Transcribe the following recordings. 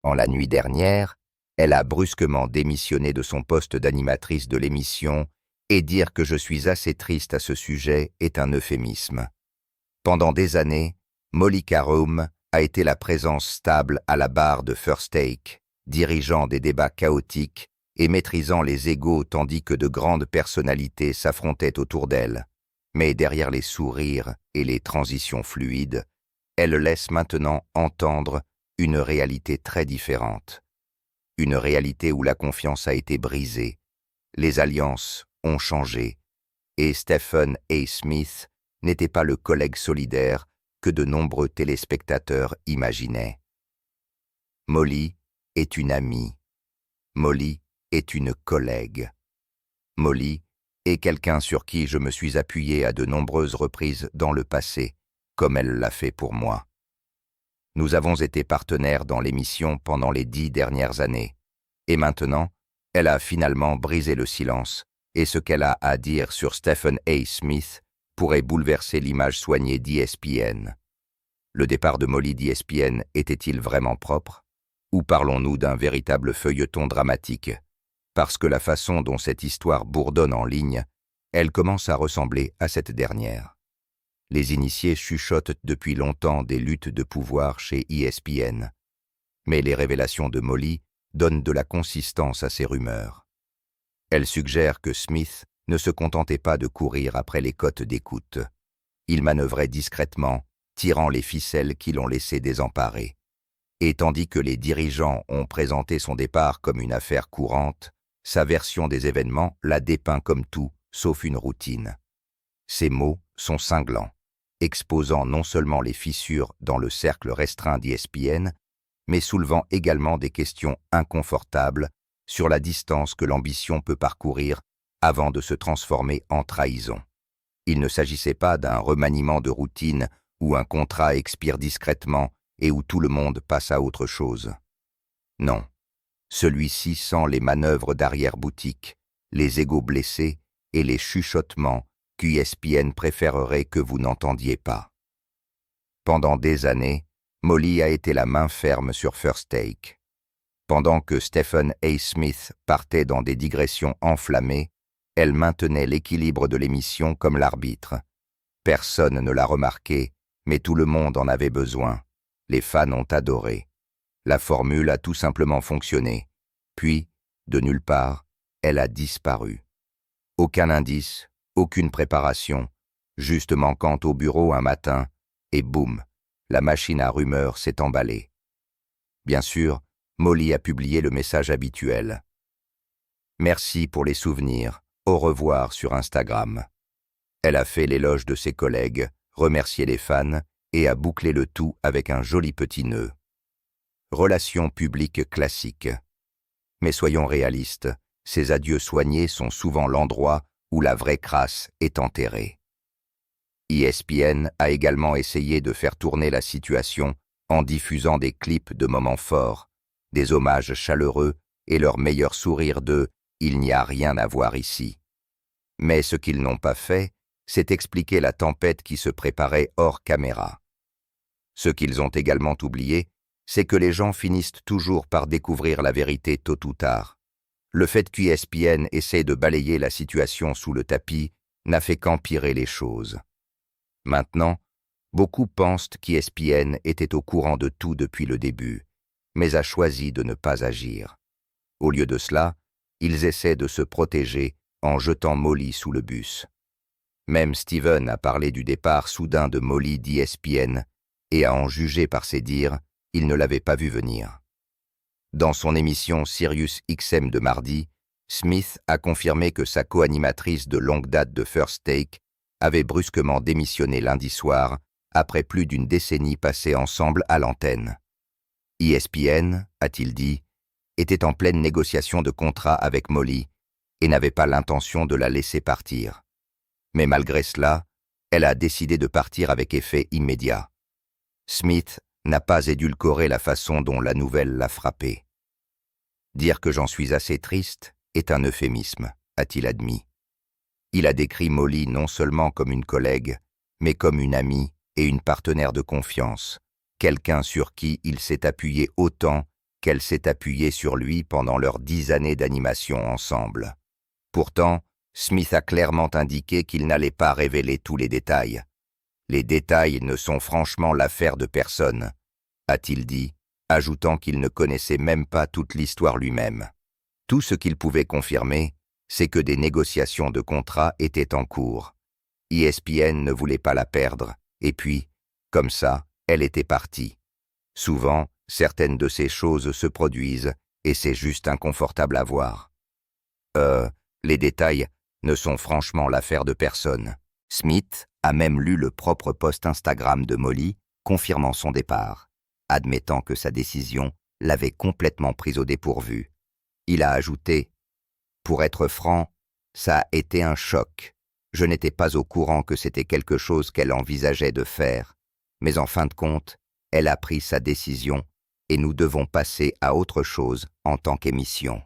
En la nuit dernière, elle a brusquement démissionné de son poste d'animatrice de l'émission et dire que je suis assez triste à ce sujet est un euphémisme. Pendant des années, Molly Qerim a été la présence stable à la barre de First Take, dirigeant des débats chaotiques et maîtrisant les égos tandis que de grandes personnalités s'affrontaient autour d'elle. Mais derrière les sourires et les transitions fluides, elle laisse maintenant entendre une réalité très différente. Une réalité où la confiance a été brisée, les alliances ont changé, et Stephen A. Smith n'était pas le collègue solidaire que de nombreux téléspectateurs imaginaient. Molly est une amie. Molly est une collègue. Molly est quelqu'un sur qui je me suis appuyé à de nombreuses reprises dans le passé, comme elle l'a fait pour moi. Nous avons été partenaires dans l'émission pendant les 10 dernières années, et maintenant, elle a finalement brisé le silence, et ce qu'elle a à dire sur Stephen A. Smith pourrait bouleverser l'image soignée d'ESPN. Le départ de Molly d'ESPN était-il vraiment propre? Ou parlons-nous d'un véritable feuilleton dramatique? Parce que la façon dont cette histoire bourdonne en ligne, elle commence à ressembler à cette dernière. Les initiés chuchotent depuis longtemps des luttes de pouvoir chez ESPN. Mais les révélations de Molly donnent de la consistance à ces rumeurs. Elle suggère que Smith ne se contentait pas de courir après les cotes d'écoute. Il manœuvrait discrètement, tirant les ficelles qui l'ont laissé désemparé. Et tandis que les dirigeants ont présenté son départ comme une affaire courante, sa version des événements l'a dépeint comme tout, sauf une routine. Ces mots sont cinglants, exposant non seulement les fissures dans le cercle restreint d'ESPN, mais soulevant également des questions inconfortables sur la distance que l'ambition peut parcourir avant de se transformer en trahison. Il ne s'agissait pas d'un remaniement de routine où un contrat expire discrètement et où tout le monde passe à autre chose. Non, celui-ci sent les manœuvres d'arrière-boutique, les égos blessés et les chuchotements qu'ESPN préférerait que vous n'entendiez pas. Pendant des années, Molly a été la main ferme sur First Take. Pendant que Stephen A. Smith partait dans des digressions enflammées, elle maintenait l'équilibre de l'émission comme l'arbitre. Personne ne l'a remarqué, mais tout le monde en avait besoin. Les fans ont adoré. La formule a tout simplement fonctionné. Puis, de nulle part, elle a disparu. Aucun indice, aucune préparation, juste manquant au bureau un matin, et boum, la machine à rumeurs s'est emballée. Bien sûr, Molly a publié le message habituel. Merci pour les souvenirs, au revoir sur Instagram. Elle a fait l'éloge de ses collègues, remercié les fans et a bouclé le tout avec un joli petit nœud. Relation publique classique. Mais soyons réalistes, ces adieux soignés sont souvent l'endroit où la vraie crasse est enterrée. ESPN a également essayé de faire tourner la situation en diffusant des clips de moments forts, des hommages chaleureux et leur meilleur sourire de « il n'y a rien à voir ici ». Mais ce qu'ils n'ont pas fait, c'est expliquer la tempête qui se préparait hors caméra. Ce qu'ils ont également oublié, c'est que les gens finissent toujours par découvrir la vérité tôt ou tard. Le fait qu'ESPN essaie de balayer la situation sous le tapis n'a fait qu'empirer les choses. Maintenant, beaucoup pensent qu'ESPN était au courant de tout depuis le début, mais a choisi de ne pas agir. Au lieu de cela, ils essaient de se protéger en jetant Molly sous le bus. Même Steven a parlé du départ soudain de Molly d'ESPN et à en juger par ses dires, il ne l'avait pas vu venir. Dans son émission Sirius XM de mardi, Smith a confirmé que sa co-animatrice de longue date de First Take avait brusquement démissionné lundi soir après plus d'une décennie passée ensemble à l'antenne. ESPN, a-t-il dit, était en pleine négociation de contrat avec Molly et n'avait pas l'intention de la laisser partir. Mais malgré cela, elle a décidé de partir avec effet immédiat. Smith n'a pas édulcoré la façon dont la nouvelle l'a frappé. Dire que j'en suis assez triste est un euphémisme, a-t-il admis. Il a décrit Molly non seulement comme une collègue, mais comme une amie et une partenaire de confiance, quelqu'un sur qui il s'est appuyé autant qu'elle s'est appuyée sur lui pendant leurs 10 années d'animation ensemble. Pourtant, Smith a clairement indiqué qu'il n'allait pas révéler tous les détails. Les détails ne sont franchement l'affaire de personne, a-t-il dit, ajoutant qu'il ne connaissait même pas toute l'histoire lui-même. Tout ce qu'il pouvait confirmer, c'est que des négociations de contrat étaient en cours. ESPN ne voulait pas la perdre, et puis, comme ça, elle était partie. Souvent, certaines de ces choses se produisent, et c'est juste inconfortable à voir. Les détails ne sont franchement l'affaire de personne. Smith a même lu le propre post Instagram de Molly, confirmant son départ, admettant que sa décision l'avait complètement prise au dépourvu. Il a ajouté « Pour être franc, ça a été un choc. Je n'étais pas au courant que c'était quelque chose qu'elle envisageait de faire, mais en fin de compte, elle a pris sa décision et nous devons passer à autre chose en tant qu'émission. »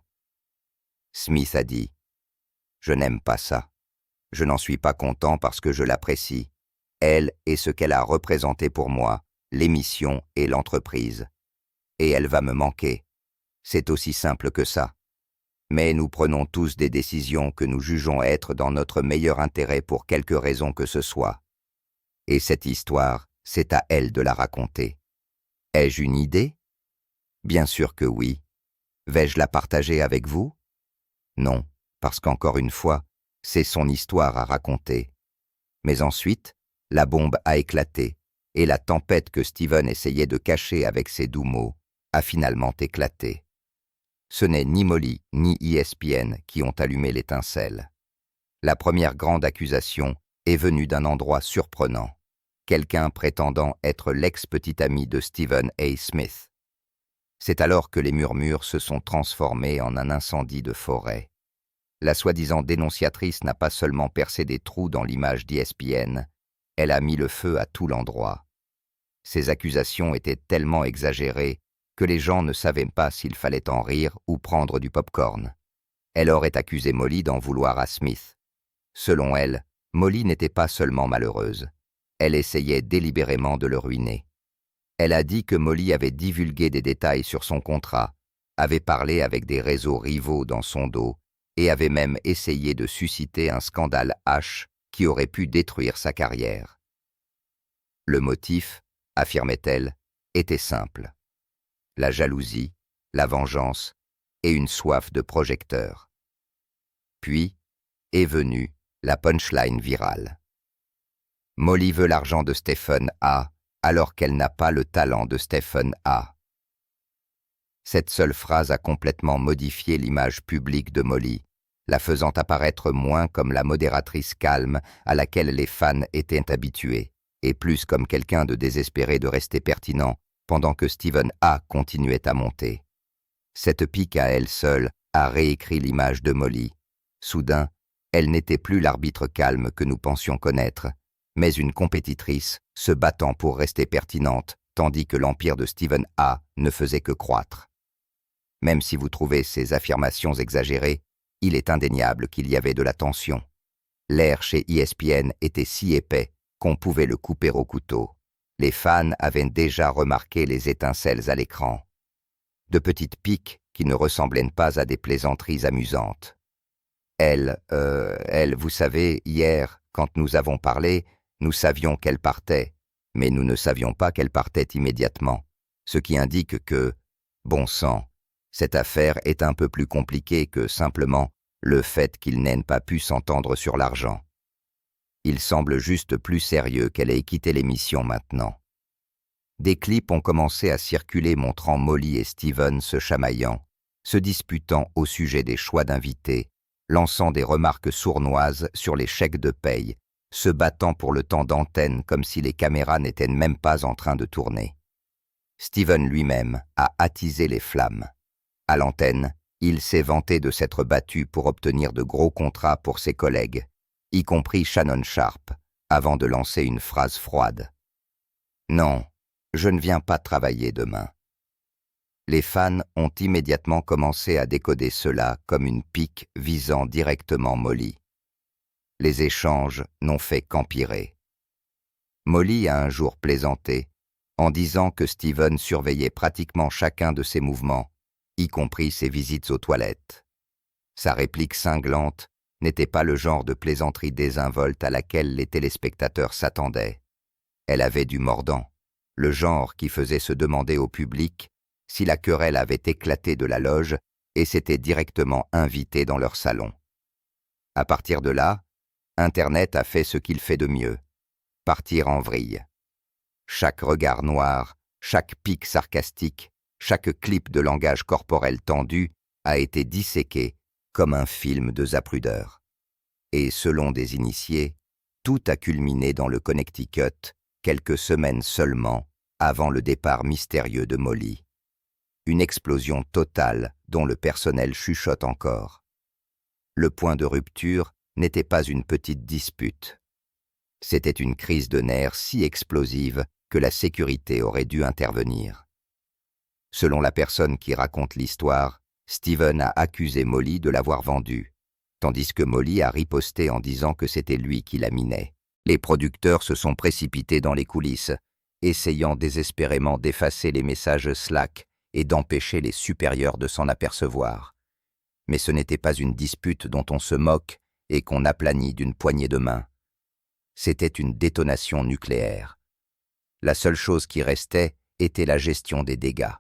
Smith a dit « Je n'aime pas ça. Je n'en suis pas content parce que je l'apprécie. Elle est ce qu'elle a représenté pour moi, l'émission et l'entreprise. Et elle va me manquer. C'est aussi simple que ça. Mais nous prenons tous des décisions que nous jugeons être dans notre meilleur intérêt pour quelque raison que ce soit. Et cette histoire, c'est à elle de la raconter. Ai-je une idée? Bien sûr que oui. Vais-je la partager avec vous? Non, parce qu'encore une fois, c'est son histoire à raconter. Mais ensuite, la bombe a éclaté, et la tempête que Steven essayait de cacher avec ses doux mots a finalement éclaté. Ce n'est ni Molly ni ESPN qui ont allumé l'étincelle. La première grande accusation est venue d'un endroit surprenant, quelqu'un prétendant être l'ex-petit ami de Stephen A. Smith. C'est alors que les murmures se sont transformés en un incendie de forêt. La soi-disant dénonciatrice n'a pas seulement percé des trous dans l'image d'ESPN, elle a mis le feu à tout l'endroit. Ces accusations étaient tellement exagérées que les gens ne savaient pas s'il fallait en rire ou prendre du pop-corn. Elle aurait accusé Molly d'en vouloir à Smith. Selon elle, Molly n'était pas seulement malheureuse. Elle essayait délibérément de le ruiner. Elle a dit que Molly avait divulgué des détails sur son contrat, avait parlé avec des réseaux rivaux dans son dos et avait même essayé de susciter un scandale H qui aurait pu détruire sa carrière. Le motif, affirmait-elle, était simple. La jalousie, la vengeance et une soif de projecteur. Puis est venue la punchline virale. Molly veut l'argent de Stephen A. alors qu'elle n'a pas le talent de Stephen A. Cette seule phrase a complètement modifié l'image publique de Molly, la faisant apparaître moins comme la modératrice calme à laquelle les fans étaient habitués, et plus comme quelqu'un de désespéré de rester pertinent, pendant que Stephen A. continuait à monter. Cette pique à elle seule a réécrit l'image de Molly. Soudain, elle n'était plus l'arbitre calme que nous pensions connaître, mais une compétitrice se battant pour rester pertinente, tandis que l'empire de Stephen A. ne faisait que croître. Même si vous trouvez ces affirmations exagérées, il est indéniable qu'il y avait de la tension. L'air chez ESPN était si épais qu'on pouvait le couper au couteau. Les fans avaient déjà remarqué les étincelles à l'écran. De petites piques qui ne ressemblaient pas à des plaisanteries amusantes. Elle, vous savez, hier, quand nous avons parlé, nous savions qu'elle partait, mais nous ne savions pas qu'elle partait immédiatement, ce qui indique que, bon sang, cette affaire est un peu plus compliquée que simplement le fait qu'ils n'aient pas pu s'entendre sur l'argent. Il semble juste plus sérieux qu'elle ait quitté l'émission maintenant. Des clips ont commencé à circuler montrant Molly et Steven se chamaillant, se disputant au sujet des choix d'invités, lançant des remarques sournoises sur les chèques de paye, se battant pour le temps d'antenne comme si les caméras n'étaient même pas en train de tourner. Steven lui-même a attisé les flammes. À l'antenne, il s'est vanté de s'être battu pour obtenir de gros contrats pour ses collègues, y compris Shannon Sharpe, avant de lancer une phrase froide. « Non, je ne viens pas travailler demain. » Les fans ont immédiatement commencé à décoder cela comme une pique visant directement Molly. Les échanges n'ont fait qu'empirer. Molly a un jour plaisanté en disant que Steven surveillait pratiquement chacun de ses mouvements y compris ses visites aux toilettes. Sa réplique cinglante n'était pas le genre de plaisanterie désinvolte à laquelle les téléspectateurs s'attendaient. Elle avait du mordant, le genre qui faisait se demander au public si la querelle avait éclaté de la loge et s'était directement invité dans leur salon. À partir de là, Internet a fait ce qu'il fait de mieux, partir en vrille. Chaque regard noir, chaque pic sarcastique, chaque clip de langage corporel tendu a été disséqué comme un film de Zapruder. Et selon des initiés, tout a culminé dans le Connecticut quelques semaines seulement avant le départ mystérieux de Molly. Une explosion totale dont le personnel chuchote encore. Le point de rupture n'était pas une petite dispute. C'était une crise de nerfs si explosive que la sécurité aurait dû intervenir. Selon la personne qui raconte l'histoire, Steven a accusé Molly de l'avoir vendue, tandis que Molly a riposté en disant que c'était lui qui la minait. Les producteurs se sont précipités dans les coulisses, essayant désespérément d'effacer les messages Slack et d'empêcher les supérieurs de s'en apercevoir. Mais ce n'était pas une dispute dont on se moque et qu'on aplanit d'une poignée de main. C'était une détonation nucléaire. La seule chose qui restait était la gestion des dégâts.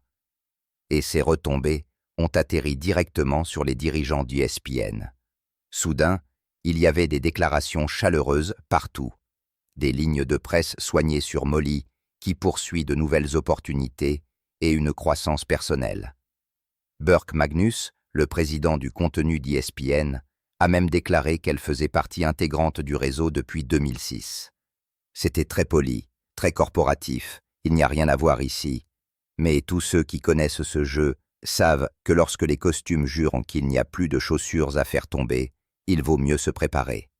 Et ces retombées ont atterri directement sur les dirigeants d'ESPN. Soudain, il y avait des déclarations chaleureuses partout, des lignes de presse soignées sur Molly qui poursuit de nouvelles opportunités et une croissance personnelle. Burke Magnus, le président du contenu d'ESPN, a même déclaré qu'elle faisait partie intégrante du réseau depuis 2006. C'était très poli, très corporatif, il n'y a rien à voir ici. Mais tous ceux qui connaissent ce jeu savent que lorsque les costumes jurent qu'il n'y a plus de chaussures à faire tomber, il vaut mieux se préparer.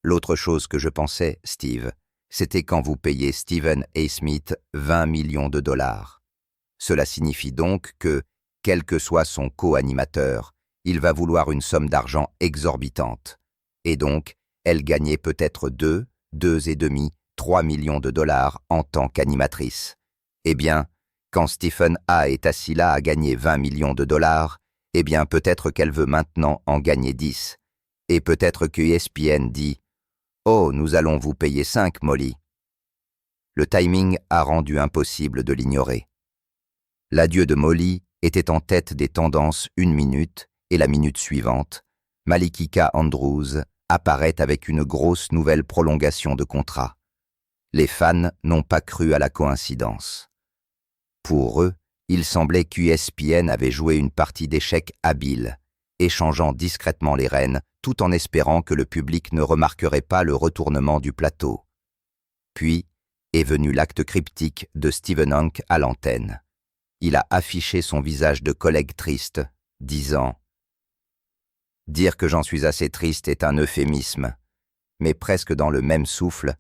L'autre chose que je pensais, Steve, c'était quand vous payez Stephen A. Smith 20 millions de dollars. Cela signifie donc que, quel que soit son co-animateur, il va vouloir une somme d'argent exorbitante. Et donc, elle gagnait peut-être 2,5, 3 millions de dollars en tant qu'animatrice. Eh bien, quand Stephen A. est assis là à gagner 20 millions de dollars, eh bien peut-être qu'elle veut maintenant en gagner 10. Et peut-être que ESPN dit « Oh, nous allons vous payer 5, Molly ». Le timing a rendu impossible de l'ignorer. L'adieu de Molly était en tête des tendances une minute, et la minute suivante, Malikika Andrews apparaît avec une grosse nouvelle prolongation de contrat. Les fans n'ont pas cru à la coïncidence. Pour eux, il semblait qu'ESPN avait joué une partie d'échecs habile, échangeant discrètement les rênes tout en espérant que le public ne remarquerait pas le retournement du plateau. Puis est venu l'acte cryptique de Stephen Hank à l'antenne. Il a affiché son visage de collègue triste, disant « Dire que j'en suis assez triste est un euphémisme », mais presque dans le même souffle,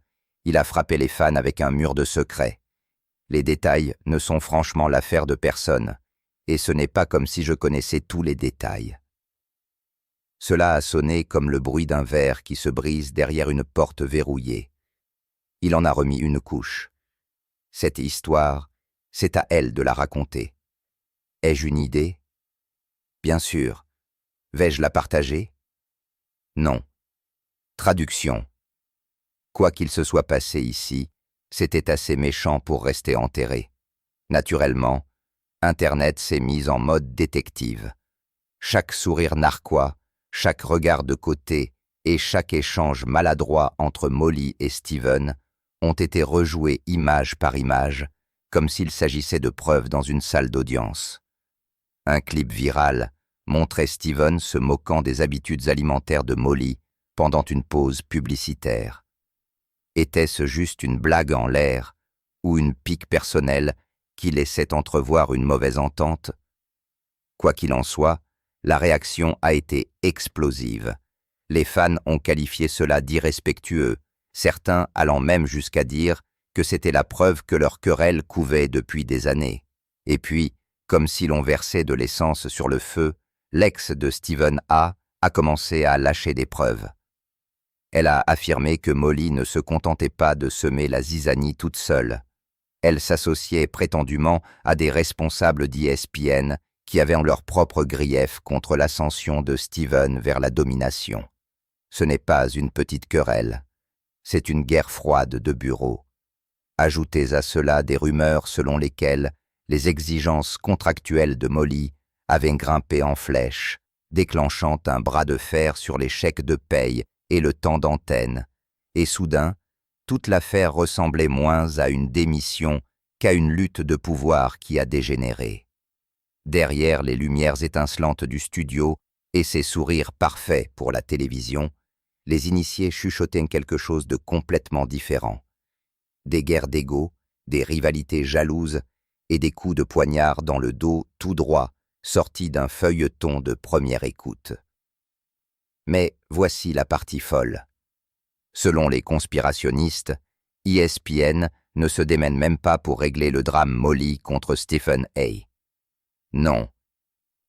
il a frappé les fans avec un mur de secrets. Les détails ne sont franchement l'affaire de personne, et ce n'est pas comme si je connaissais tous les détails. Cela a sonné comme le bruit d'un verre qui se brise derrière une porte verrouillée. Il en a remis une couche. Cette histoire, c'est à elle de la raconter. Ai-je une idée? Bien sûr. Vais-je la partager? Non. Traduction. Quoi qu'il se soit passé ici, c'était assez méchant pour rester enterré. Naturellement, Internet s'est mis en mode détective. Chaque sourire narquois, chaque regard de côté et chaque échange maladroit entre Molly et Steven ont été rejoués image par image, comme s'il s'agissait de preuves dans une salle d'audience. Un clip viral montrait Steven se moquant des habitudes alimentaires de Molly pendant une pause publicitaire. Était-ce juste une blague en l'air ou une pique personnelle qui laissait entrevoir une mauvaise entente? Quoi qu'il en soit, la réaction a été explosive. Les fans ont qualifié cela d'irrespectueux, certains allant même jusqu'à dire que c'était la preuve que leur querelle couvait depuis des années. Et puis, comme si l'on versait de l'essence sur le feu, l'ex de Stephen A. commencé à lâcher des preuves. Elle a affirmé que Molly ne se contentait pas de semer la zizanie toute seule. Elle s'associait prétendument à des responsables d'ESPN qui avaient leur propre grief contre l'ascension de Steven vers la domination. Ce n'est pas une petite querelle, c'est une guerre froide de bureau. Ajoutez à cela des rumeurs selon lesquelles les exigences contractuelles de Molly avaient grimpé en flèche, déclenchant un bras de fer sur les chèques de paye et le temps d'antenne, et soudain, toute l'affaire ressemblait moins à une démission qu'à une lutte de pouvoir qui a dégénéré. Derrière les lumières étincelantes du studio et ses sourires parfaits pour la télévision, les initiés chuchotaient quelque chose de complètement différent. Des guerres d'ego, des rivalités jalouses et des coups de poignard dans le dos tout droit, sortis d'un feuilleton de première écoute. Mais voici la partie folle. Selon les conspirationnistes, ESPN ne se démène même pas pour régler le drame Molly contre Stephen A. Non.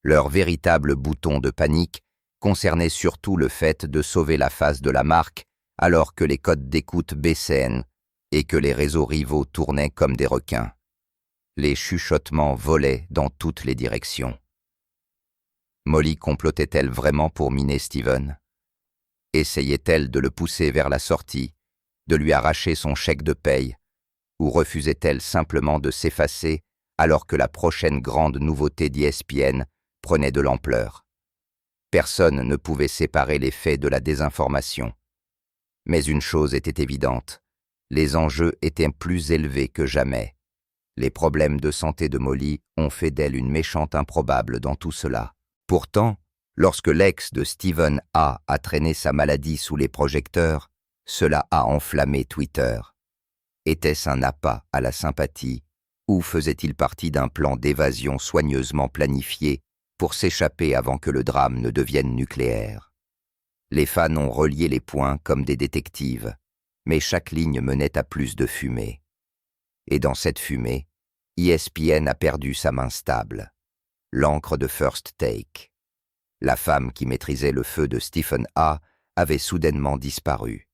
Leur véritable bouton de panique concernait surtout le fait de sauver la face de la marque alors que les codes d'écoute baissaient et que les réseaux rivaux tournaient comme des requins. Les chuchotements volaient dans toutes les directions. Molly complotait-elle vraiment pour miner Steven? Essayait-elle de le pousser vers la sortie, de lui arracher son chèque de paye, ou refusait-elle simplement de s'effacer alors que la prochaine grande nouveauté d'ESPN prenait de l'ampleur? Personne ne pouvait séparer les faits de la désinformation. Mais une chose était évidente, les enjeux étaient plus élevés que jamais. Les problèmes de santé de Molly ont fait d'elle une méchante improbable dans tout cela. Pourtant, lorsque l'ex de Stephen A traîné sa maladie sous les projecteurs, cela a enflammé Twitter. Était-ce un appât à la sympathie, ou faisait-il partie d'un plan d'évasion soigneusement planifié pour s'échapper avant que le drame ne devienne nucléaire? Les fans ont relié les points comme des détectives, mais chaque ligne menait à plus de fumée. Et dans cette fumée, ESPN a perdu sa main stable, l'encre de First Take. La femme qui maîtrisait le feu de Stephen A avait soudainement disparu.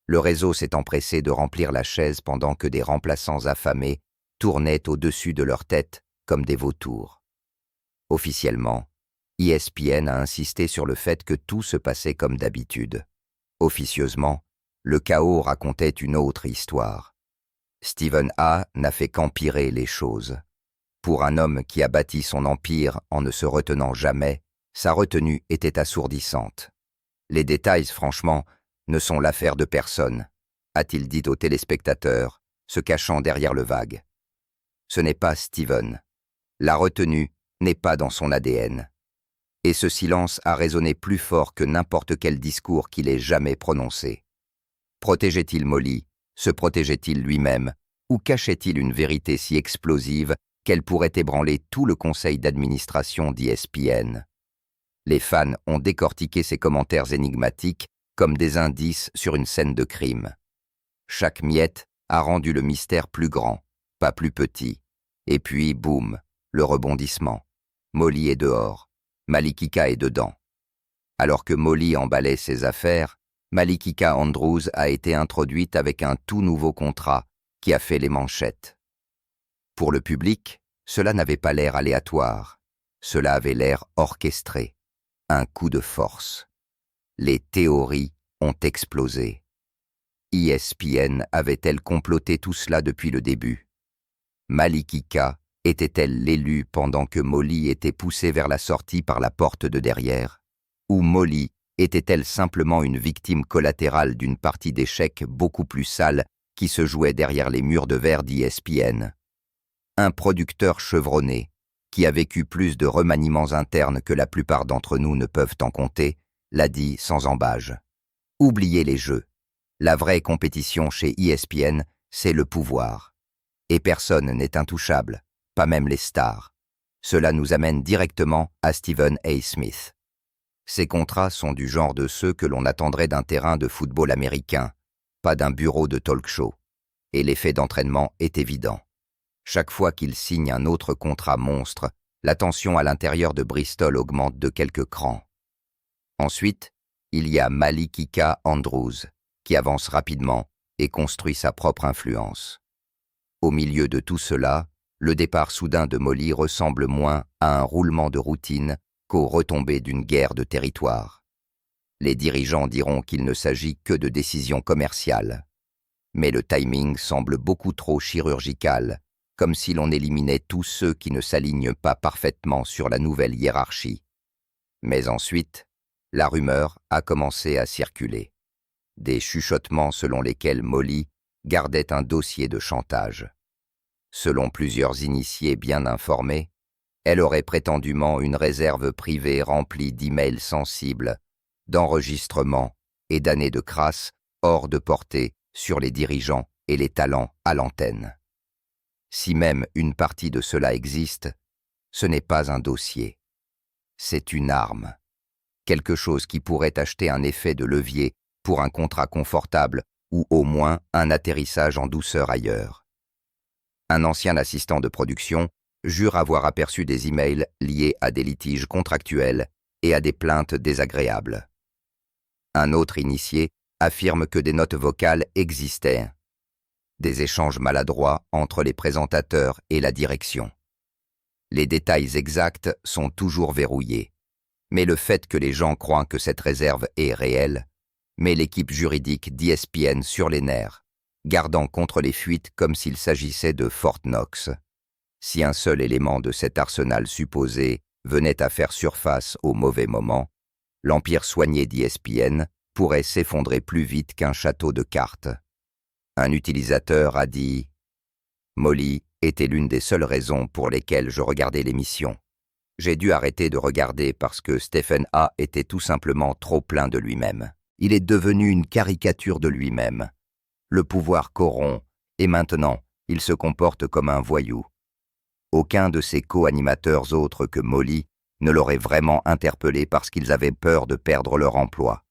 Le réseau s'est empressé de remplir la chaise pendant que des remplaçants affamés tournaient au-dessus de leur tête comme des vautours. Officiellement, ESPN a insisté sur le fait que tout se passait comme d'habitude. Officieusement, le chaos racontait une autre histoire. Stephen A n'a fait qu'empirer les choses. Pour un homme qui a bâti son empire en ne se retenant jamais, sa retenue était assourdissante. Les détails, franchement, ne sont l'affaire de personne, a-t-il dit aux téléspectateurs, se cachant derrière le vague. Ce n'est pas Steven. La retenue n'est pas dans son ADN. Et ce silence a résonné plus fort que n'importe quel discours qu'il ait jamais prononcé. Protégeait-il Molly? Se protégeait-il lui-même? Ou cachait-il une vérité si explosive qu'elle pourrait ébranler tout le conseil d'administration d'ESPN? Les fans ont décortiqué ces commentaires énigmatiques comme des indices sur une scène de crime. Chaque miette a rendu le mystère plus grand, pas plus petit. Et puis, boum, le rebondissement. Molly est dehors, Malikika est dedans. Alors que Molly emballait ses affaires, Malikika Andrews a été introduite avec un tout nouveau contrat qui a fait les manchettes. Pour le public, cela n'avait pas l'air aléatoire, cela avait l'air orchestré, un coup de force. Les théories ont explosé. ESPN avait-elle comploté tout cela depuis le début? Malikika était-elle l'élue pendant que Molly était poussée vers la sortie par la porte de derrière? Ou Molly était-elle simplement une victime collatérale d'une partie d'échecs beaucoup plus sale qui se jouait derrière les murs de verre d'ESPN? Un producteur chevronné, qui a vécu plus de remaniements internes que la plupart d'entre nous ne peuvent en compter, l'a dit sans ambages. Oubliez les jeux. La vraie compétition chez ESPN, c'est le pouvoir. Et personne n'est intouchable, pas même les stars. Cela nous amène directement à Stephen A. Smith. Ces contrats sont du genre de ceux que l'on attendrait d'un terrain de football américain, pas d'un bureau de talk-show. Et l'effet d'entraînement est évident. Chaque fois qu'il signe un autre contrat monstre, la tension à l'intérieur de Bristol augmente de quelques crans. Ensuite, il y a Malikika Andrews, qui avance rapidement et construit sa propre influence. Au milieu de tout cela, le départ soudain de Molly ressemble moins à un roulement de routine qu'aux retombées d'une guerre de territoire. Les dirigeants diront qu'il ne s'agit que de décisions commerciales. Mais le timing semble beaucoup trop chirurgical, comme si l'on éliminait tous ceux qui ne s'alignent pas parfaitement sur la nouvelle hiérarchie. Mais ensuite, la rumeur a commencé à circuler. Des chuchotements selon lesquels Molly gardait un dossier de chantage. Selon plusieurs initiés bien informés, elle aurait prétendument une réserve privée remplie d'emails sensibles, d'enregistrements et d'années de crasse hors de portée sur les dirigeants et les talents à l'antenne. Si même une partie de cela existe, ce n'est pas un dossier. C'est une arme. Quelque chose qui pourrait acheter un effet de levier pour un contrat confortable ou au moins un atterrissage en douceur ailleurs. Un ancien assistant de production jure avoir aperçu des emails liés à des litiges contractuels et à des plaintes désagréables. Un autre initié affirme que des notes vocales existaient, des échanges maladroits entre les présentateurs et la direction. Les détails exacts sont toujours verrouillés, mais le fait que les gens croient que cette réserve est réelle met l'équipe juridique d'ESPN sur les nerfs, gardant contre les fuites comme s'il s'agissait de Fort Knox. Si un seul élément de cet arsenal supposé venait à faire surface au mauvais moment, l'empire soigné d'ESPN pourrait s'effondrer plus vite qu'un château de cartes. Un utilisateur a dit « Molly était l'une des seules raisons pour lesquelles je regardais l'émission. J'ai dû arrêter de regarder parce que Stephen A. était tout simplement trop plein de lui-même. Il est devenu une caricature de lui-même. Le pouvoir corrompt, et maintenant, il se comporte comme un voyou. Aucun de ses co-animateurs autres que Molly ne l'aurait vraiment interpellé parce qu'ils avaient peur de perdre leur emploi.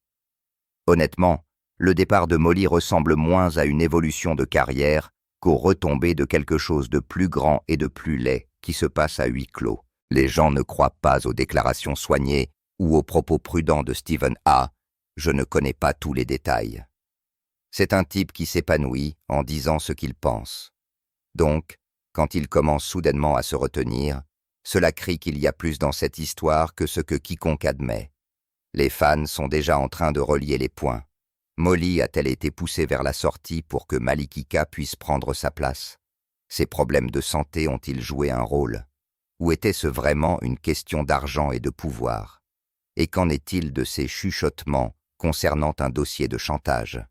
Honnêtement, le départ de Molly ressemble moins à une évolution de carrière qu'aux retombées de quelque chose de plus grand et de plus laid qui se passe à huis clos. Les gens ne croient pas aux déclarations soignées ou aux propos prudents de Stephen A. Je ne connais pas tous les détails. C'est un type qui s'épanouit en disant ce qu'il pense. Donc, quand il commence soudainement à se retenir, cela crie qu'il y a plus dans cette histoire que ce que quiconque admet. Les fans sont déjà en train de relier les points. Molly a-t-elle été poussée vers la sortie pour que Malikika puisse prendre sa place? Ses problèmes de santé ont-ils joué un rôle? Ou était-ce vraiment une question d'argent et de pouvoir? Et qu'en est-il de ces chuchotements concernant un dossier de chantage?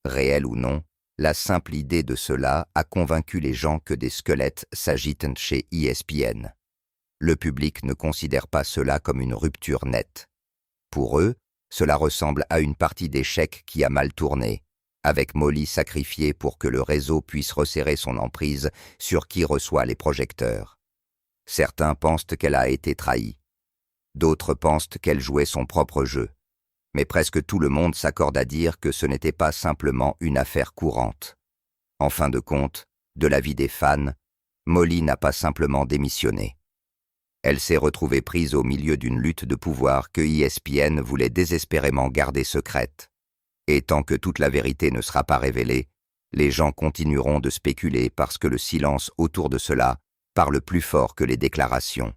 Réel ou non, la simple idée de cela a convaincu les gens que des squelettes s'agitent chez ESPN. Le public ne considère pas cela comme une rupture nette. Pour eux, cela ressemble à une partie d'échecs qui a mal tourné, avec Molly sacrifiée pour que le réseau puisse resserrer son emprise sur qui reçoit les projecteurs. Certains pensent qu'elle a été trahie. D'autres pensent qu'elle jouait son propre jeu. Mais presque tout le monde s'accorde à dire que ce n'était pas simplement une affaire courante. En fin de compte, de l'avis des fans, Molly n'a pas simplement démissionné. Elle s'est retrouvée prise au milieu d'une lutte de pouvoir que ESPN voulait désespérément garder secrète. Et tant que toute la vérité ne sera pas révélée, les gens continueront de spéculer parce que le silence autour de cela parle plus fort que les déclarations.